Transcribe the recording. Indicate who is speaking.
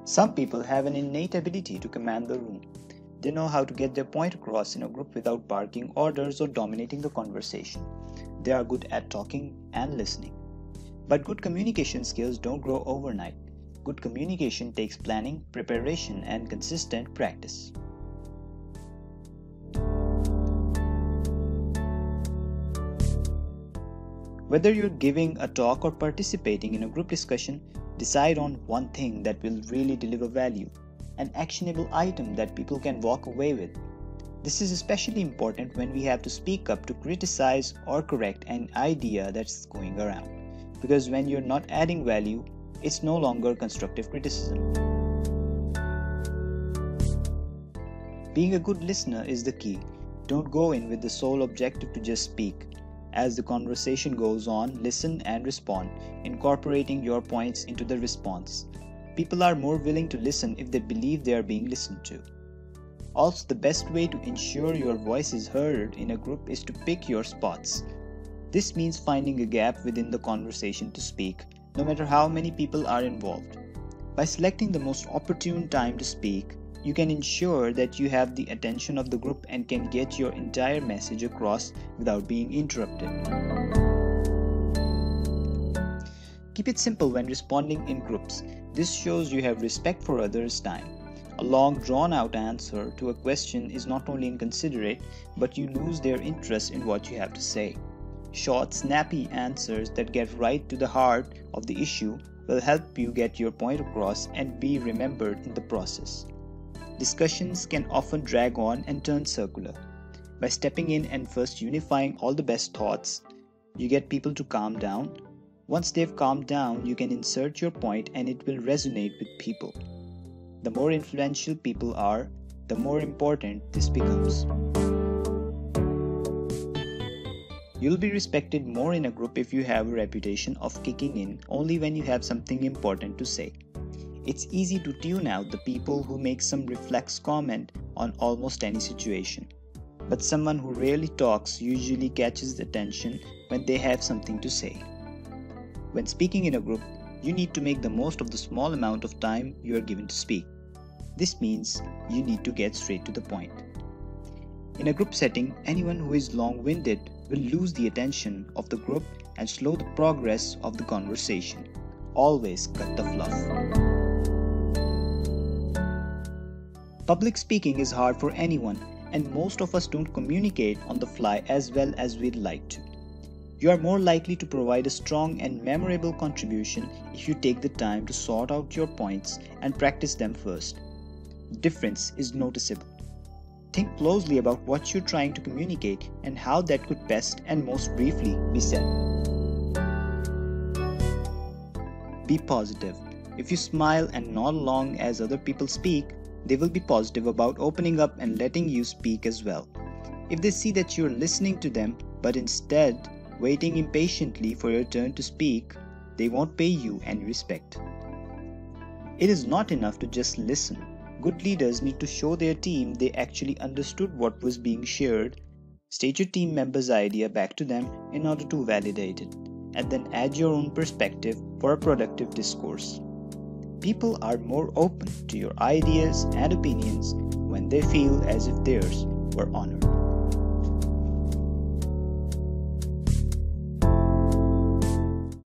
Speaker 1: Some people have an innate ability to command the room. They know how to get their point across in a group without barking orders or dominating the conversation. They are good at talking and listening. But good communication skills don't grow overnight. Good communication takes planning, preparation, and consistent practice. Whether you're giving a talk or participating in a group discussion, decide on one thing that will really deliver value, an actionable item that people can walk away with. This is especially important when we have to speak up to criticize or correct an idea that's going around. Because when you're not adding value, it's no longer constructive criticism. Being a good listener is the key. Don't go in with the sole objective to just speak. As the conversation goes on, listen and respond, incorporating your points into the response. People are more willing to listen if they believe they are being listened to. Also, the best way to ensure your voice is heard in a group is to pick your spots. This means finding a gap within the conversation to speak, no matter how many people are involved. By selecting the most opportune time to speak, you can ensure that you have the attention of the group and can get your entire message across without being interrupted. Keep it simple when responding in groups. This shows you have respect for others' time. A long drawn-out answer to a question is not only inconsiderate, but you lose their interest in what you have to say. Short, snappy answers that get right to the heart of the issue will help you get your point across and be remembered in the process. Discussions can often drag on and turn circular. By stepping in and first unifying all the best thoughts, you get people to calm down. Once they've calmed down, you can insert your point and it will resonate with people. The more influential people are, the more important this becomes. You'll be respected more in a group if you have a reputation of kicking in only when you have something important to say. It's easy to tune out the people who make some reflex comment on almost any situation. But someone who rarely talks usually catches the attention when they have something to say. When speaking in a group, you need to make the most of the small amount of time you are given to speak. This means you need to get straight to the point. In a group setting, anyone who is long-winded will lose the attention of the group and slow the progress of the conversation. Always cut the fluff. Public speaking is hard for anyone, and most of us don't communicate on the fly as well as we'd like to. You are more likely to provide a strong and memorable contribution if you take the time to sort out your points and practice them first. The difference is noticeable. Think closely about what you're trying to communicate and how that could best and most briefly be said. Be positive. If you smile and nod along as other people speak, they will be positive about opening up and letting you speak as well. If they see that you're listening to them, but instead waiting impatiently for your turn to speak, they won't pay you any respect. It is not enough to just listen. Good leaders need to show their team they actually understood what was being shared, state your team member's idea back to them in order to validate it, and then add your own perspective for a productive discourse. People are more open to your ideas and opinions when they feel as if theirs were honored.